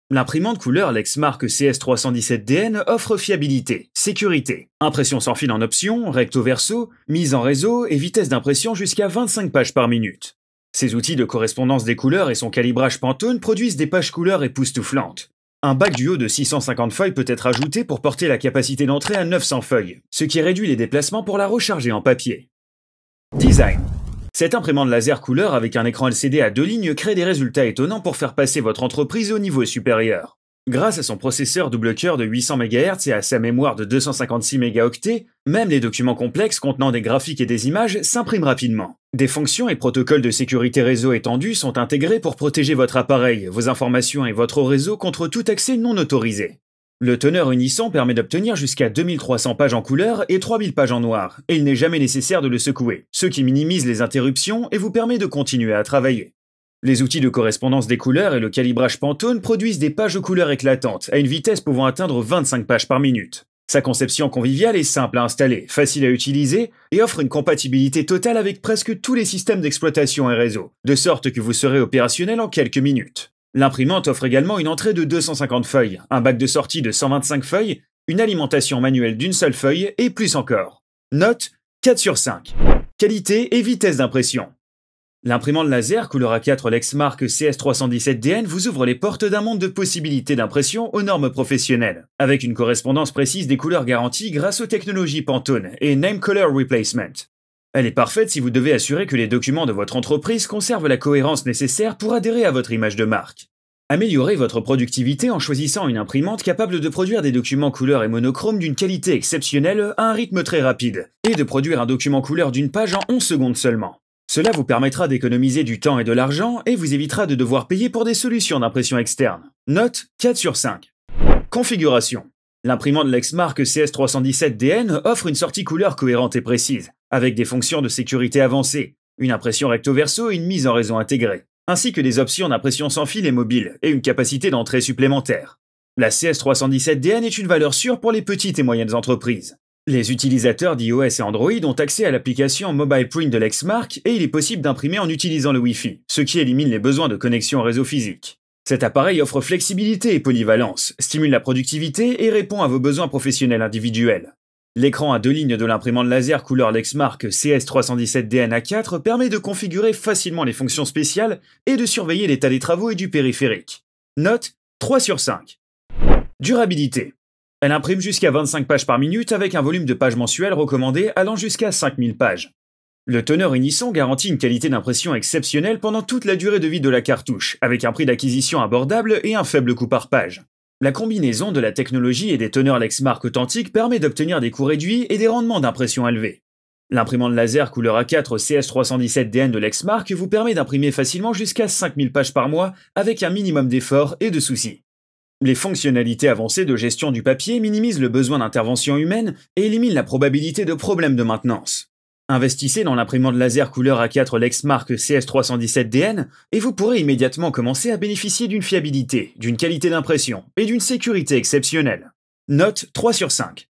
L'imprimante couleur Lexmark CS317DN offre fiabilité, sécurité, impression sans fil en option, recto verso, mise en réseau et vitesse d'impression jusqu'à 25 pages par minute. Ses outils de correspondance des couleurs et son calibrage Pantone produisent des pages couleurs époustouflantes. Un bac du haut de 650 feuilles peut être ajouté pour porter la capacité d'entrée à 900 feuilles, ce qui réduit les déplacements pour la recharger en papier. Design. Cette imprimante laser couleur avec un écran LCD à 2 lignes crée des résultats étonnants pour faire passer votre entreprise au niveau supérieur. Grâce à son processeur double cœur de 800 MHz et à sa mémoire de 256 mégaoctets, même les documents complexes contenant des graphiques et des images s'impriment rapidement. Des fonctions et protocoles de sécurité réseau étendus sont intégrés pour protéger votre appareil, vos informations et votre réseau contre tout accès non autorisé. Le teneur unissant permet d'obtenir jusqu'à 2300 pages en couleur et 3000 pages en noir, et il n'est jamais nécessaire de le secouer, ce qui minimise les interruptions et vous permet de continuer à travailler. Les outils de correspondance des couleurs et le calibrage Pantone produisent des pages aux couleurs éclatantes, à une vitesse pouvant atteindre 25 pages par minute. Sa conception conviviale est simple à installer, facile à utiliser, et offre une compatibilité totale avec presque tous les systèmes d'exploitation et réseau, de sorte que vous serez opérationnel en quelques minutes. L'imprimante offre également une entrée de 250 feuilles, un bac de sortie de 125 feuilles, une alimentation manuelle d'une seule feuille et plus encore. Note 4 sur 5. Qualité et vitesse d'impression. L'imprimante laser couleur A4 Lexmark CS317DN vous ouvre les portes d'un monde de possibilités d'impression aux normes professionnelles, avec une correspondance précise des couleurs garanties grâce aux technologies Pantone et Name Color Replacement. Elle est parfaite si vous devez assurer que les documents de votre entreprise conservent la cohérence nécessaire pour adhérer à votre image de marque. Améliorez votre productivité en choisissant une imprimante capable de produire des documents couleur et monochrome d'une qualité exceptionnelle à un rythme très rapide, et de produire un document couleur d'une page en 11 secondes seulement. Cela vous permettra d'économiser du temps et de l'argent et vous évitera de devoir payer pour des solutions d'impression externe. Note 4 sur 5. Configuration. L'imprimante Lexmark CS317DN offre une sortie couleur cohérente et précise, avec des fonctions de sécurité avancées, une impression recto verso et une mise en réseau intégrée, ainsi que des options d'impression sans fil et mobile et une capacité d'entrée supplémentaire. La CS317DN est une valeur sûre pour les petites et moyennes entreprises. Les utilisateurs d'iOS et Android ont accès à l'application Mobile Print de Lexmark et il est possible d'imprimer en utilisant le Wi-Fi, ce qui élimine les besoins de connexion au réseau physique. Cet appareil offre flexibilité et polyvalence, stimule la productivité et répond à vos besoins professionnels individuels. L'écran à 2 lignes de l'imprimante laser couleur Lexmark CS317DN A4 permet de configurer facilement les fonctions spéciales et de surveiller l'état des travaux et du périphérique. Note 3 sur 5. Durabilité. Elle imprime jusqu'à 25 pages par minute avec un volume de pages mensuel recommandé allant jusqu'à 5000 pages. Le teneur unisson garantit une qualité d'impression exceptionnelle pendant toute la durée de vie de la cartouche, avec un prix d'acquisition abordable et un faible coût par page. La combinaison de la technologie et des teneurs Lexmark authentiques permet d'obtenir des coûts réduits et des rendements d'impression élevés. L'imprimante laser couleur A4 CS317DN de Lexmark vous permet d'imprimer facilement jusqu'à 5000 pages par mois avec un minimum d'efforts et de soucis. Les fonctionnalités avancées de gestion du papier minimisent le besoin d'intervention humaine et éliminent la probabilité de problèmes de maintenance. Investissez dans l'imprimante laser couleur A4 Lexmark CS317DN et vous pourrez immédiatement commencer à bénéficier d'une fiabilité, d'une qualité d'impression et d'une sécurité exceptionnelle. Note 3 sur 5.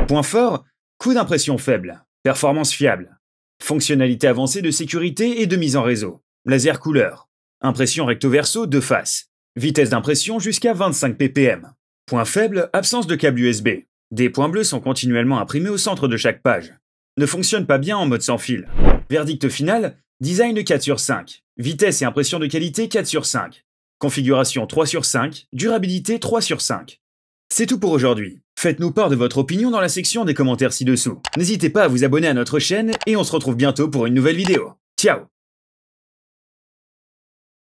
Point fort, coût d'impression faible, performance fiable, fonctionnalité avancée de sécurité et de mise en réseau, laser couleur, impression recto verso 2 faces, vitesse d'impression jusqu'à 25 ppm. Point faible, absence de câble USB. Des points bleus sont continuellement imprimés au centre de chaque page. Ne fonctionne pas bien en mode sans fil. Verdict final, design 4 sur 5. Vitesse et impression de qualité 4 sur 5. Configuration 3 sur 5. Durabilité 3 sur 5. C'est tout pour aujourd'hui. Faites-nous part de votre opinion dans la section des commentaires ci-dessous. N'hésitez pas à vous abonner à notre chaîne et on se retrouve bientôt pour une nouvelle vidéo. Ciao!